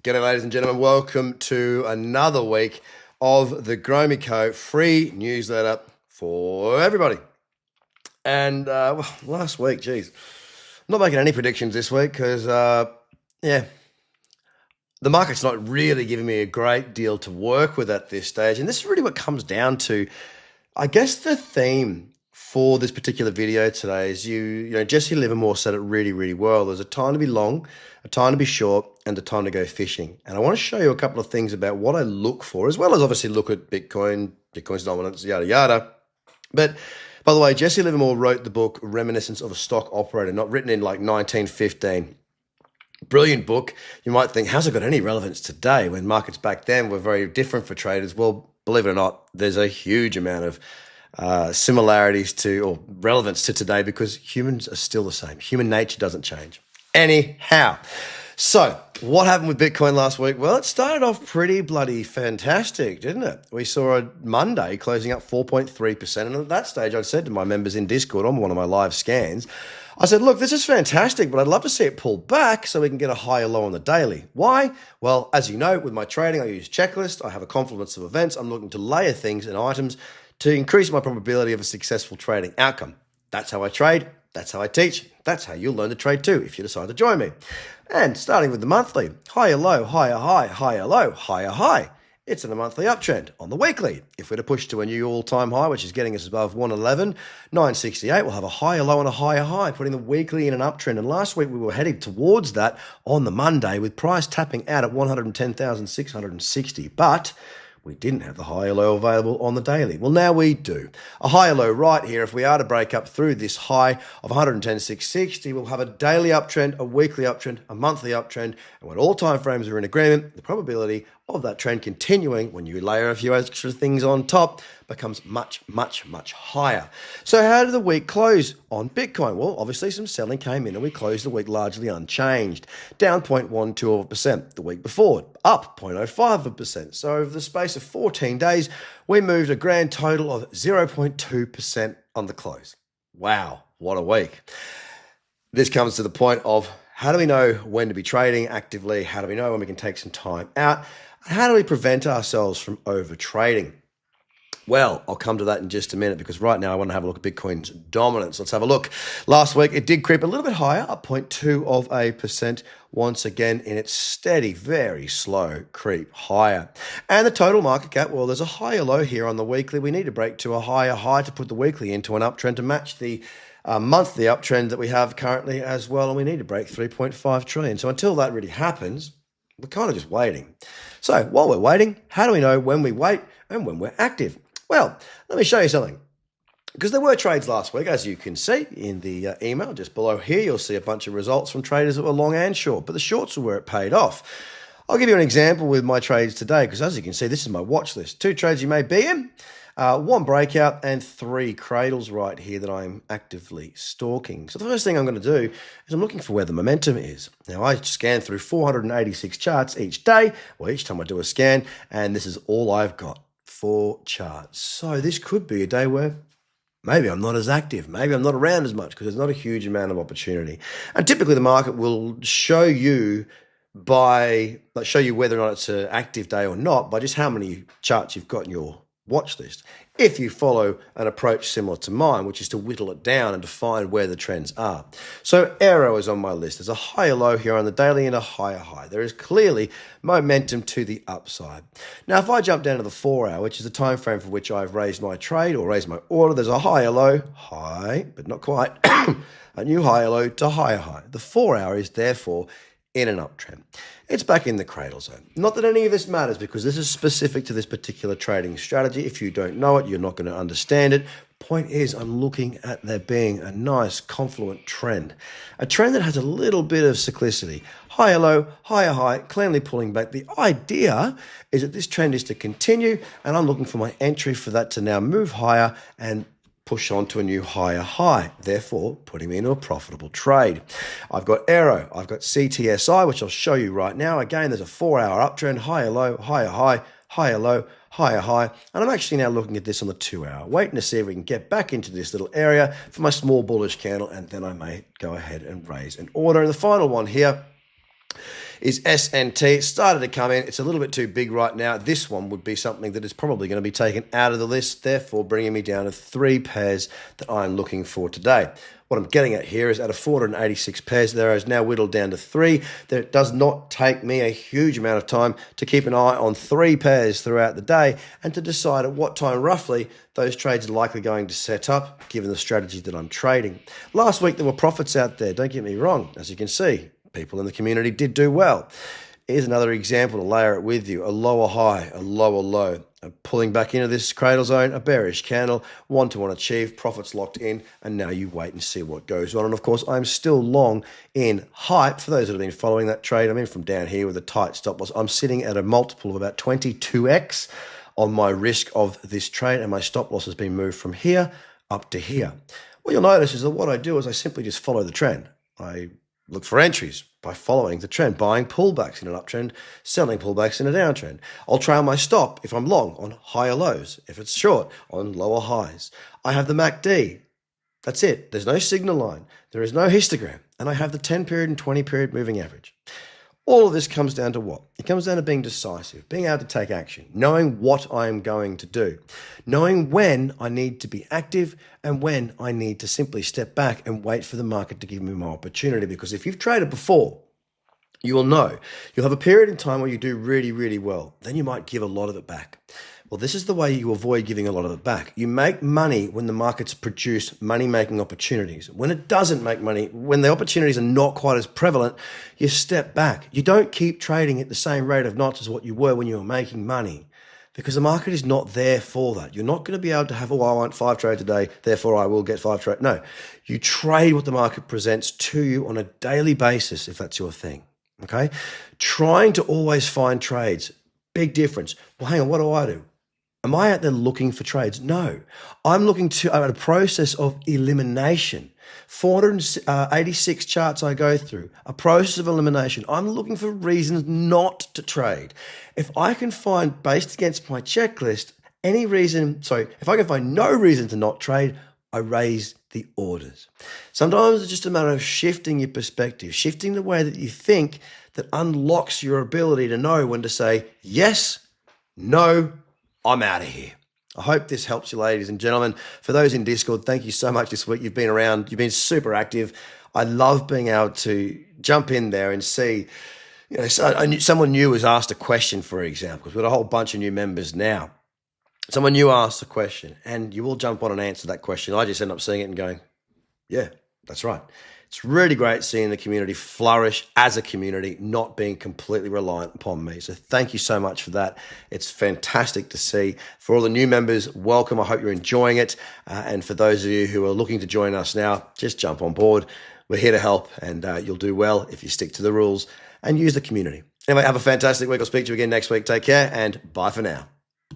G'day, ladies and gentlemen. Welcome to another week of the Grow Me Co. free newsletter for everybody. And last week, geez, I'm not making any predictions this week because, the market's not really giving me a great deal to work with at this stage. And this is really what comes down to, I guess, the theme for this particular video today is Jesse Livermore said it really, really well. There's a time to be long, a time to be short, and a time to go fishing. And I want to show you a couple of things about what I look for, as well as obviously look at Bitcoin's dominance, yada, yada. But by the way, Jesse Livermore wrote the book Reminiscence of a Stock Operator, not written in like 1915. Brilliant book. You might think, how's it got any relevance today when markets back then were very different for traders? Well, believe it or not, there's a huge amount of similarities to or relevance to today because humans are still the same. Human nature doesn't change. Anyhow, so what happened with Bitcoin last week? Well, it started off pretty bloody fantastic, didn't it? We saw a Monday closing up 4.3%. And at that stage, I said to my members in Discord on one of my live scans, I said, look, this is fantastic, but I'd love to see it pull back so we can get a higher low on the daily. Why? Well, as you know, with my trading, I use checklist. I have a confluence of events. I'm looking to layer things and items to increase my probability of a successful trading outcome. That's how I trade. That's how I teach. That's how you'll learn to trade too if you decide to join me. And starting with the monthly, higher low, higher high, higher low, higher high. It's in a monthly uptrend. On the weekly, if we're to push to a new all-time high, which is getting us above 111, 968, we'll have a higher low and a higher high, putting the weekly in an uptrend. And last week we were headed towards that on the Monday with price tapping out at 110,660. But we didn't have the higher low available on the daily. Well, now we do. A higher low right here. If we are to break up through this high of 110,660, we'll have a daily uptrend, a weekly uptrend, a monthly uptrend. And when all time frames are in agreement, the probability of that trend continuing when you layer a few extra things on top becomes much, much, much higher. So how did the week close on Bitcoin? Well, obviously some selling came in and we closed the week largely unchanged, down 0.12%. The week before, up 0.05%. So over the space of 14 days, we moved a grand total of 0.2% on the close. Wow, what a week. This comes to the point of how do we know when to be trading actively? How do we know when we can take some time out? How do we prevent ourselves from over trading? Well, I'll come to that in just a minute because right now I want to have a look at Bitcoin's dominance. Let's have a look. Last week, it did creep a little bit higher, up 0.2% once again in its steady, very slow creep higher. And the total market cap, well, there's a higher low here on the weekly. We need to break to a higher high to put the weekly into an uptrend to match the monthly uptrend that we have currently as well. And we need to break 3.5 trillion. So until that really happens, we're kind of just waiting. So while we're waiting, how do we know when we wait and when we're active? Well, let me show you something. Because there were trades last week, as you can see in the email just below here, you'll see a bunch of results from traders that were long and short, but the shorts were where it paid off. I'll give you an example with my trades today, because as you can see, this is my watch list. 2 trades you may be in, 1 breakout, and 3 cradles right here that I'm actively stalking. So the first thing I'm going to do is I'm looking for where the momentum is. Now, I scan through 486 charts each day, or each time I do a scan, and this is all I've got. 4 charts. So this could be a day where maybe I'm not as active. Maybe I'm not around as much because there's not a huge amount of opportunity. And typically the market will show you whether or not it's an active day or not by just how many charts you've got in your watch list. If you follow an approach similar to mine, which is to whittle it down and define where the trends are. So Aero is on my list. There's a higher low here on the daily and a higher high. There is clearly momentum to the upside. Now, if I jump down to the 4-hour, which is the time frame for which I've raised my trade or raised my order, there's a higher low, high, but not quite, a new higher low to higher high. The 4-hour is therefore in an uptrend. It's back in the cradle zone. Not that any of this matters because this is specific to this particular trading strategy. If you don't know it, you're not going to understand it. Point is, I'm looking at there being a nice confluent trend. A trend that has a little bit of cyclicity. Higher low, higher high, cleanly pulling back. The idea is that this trend is to continue and I'm looking for my entry for that to now move higher and push on to a new higher high, therefore putting me into a profitable trade. I've got Aero, I've got CTSI, which I'll show you right now. Again, there's a 4-hour uptrend, higher low, higher high, higher low, higher high. And I'm actually now looking at this on the 2-hour, waiting to see if we can get back into this little area for my small bullish candle, and then I may go ahead and raise an order. And the final one here is SNT. It started to come in. It's a little bit too big right now. This one would be something that is probably going to be taken out of the list, therefore bringing me down to 3 pairs that I'm looking for today. What I'm getting at here is out of 486 pairs, there is now whittled down to 3. It does not take me a huge amount of time to keep an eye on 3 pairs throughout the day and to decide at what time roughly those trades are likely going to set up, given the strategy that I'm trading. Last week, there were profits out there. Don't get me wrong. As you can see, people in the community did do well. Here's another example to layer it with you. A lower high, a lower low. Pulling back into this cradle zone, a bearish candle, 1-to-1 achieved, profits locked in, and now you wait and see what goes on. And of course, I'm still long in hype. For those that have been following that trade, I'm in from down here with a tight stop loss. I'm sitting at a multiple of about 22x on my risk of this trade, and my stop loss has been moved from here up to here. What you'll notice is that what I do is I simply just follow the trend. I look for entries by following the trend, buying pullbacks in an uptrend, selling pullbacks in a downtrend. I'll trail my stop if I'm long on higher lows, if it's short on lower highs. I have the MACD. That's it. There's no signal line. There is no histogram. And I have the 10-period and 20-period moving average. All of this comes down to what? It comes down to being decisive, being able to take action, knowing what I am going to do, knowing when I need to be active and when I need to simply step back and wait for the market to give me my opportunity. Because if you've traded before, you will know you'll have a period in time where you do really, really well. Then you might give a lot of it back. Well, this is the way you avoid giving a lot of it back. You make money when the markets produce money-making opportunities. When it doesn't make money, when the opportunities are not quite as prevalent, you step back. You don't keep trading at the same rate of knots as what you were when you were making money, because the market is not there for that. You're not going to be able to have, oh, I want 5 trades a day, therefore I will get 5 trades. No, you trade what the market presents to you on a daily basis, if that's your thing, okay? Trying to always find trades, big difference. Well, hang on, what do? Am I out there looking for trades? No, I'm looking at a process of elimination. 486 charts I go through, a process of elimination. I'm looking for reasons not to trade. If I can find, based against my checklist, if I can find no reason to not trade, I raise the orders. Sometimes it's just a matter of shifting your perspective, shifting the way that you think, that unlocks your ability to know when to say, yes, no, I'm out of here. I hope this helps you, ladies and gentlemen. For those in Discord, thank you so much this week. You've been around. You've been super active. I love being able to jump in there and see, someone new was asked a question, for example, because we've got a whole bunch of new members now. Someone new asked a question, and you all jump on and answer that question. I just end up seeing it and going, yeah, that's right. It's really great seeing the community flourish as a community, not being completely reliant upon me. So thank you so much for that. It's fantastic to see. For all the new members, welcome. I hope you're enjoying it. And for those of you who are looking to join us now, just jump on board. We're here to help, and you'll do well if you stick to the rules and use the community. Anyway, have a fantastic week. I'll speak to you again next week. Take care, and bye for now.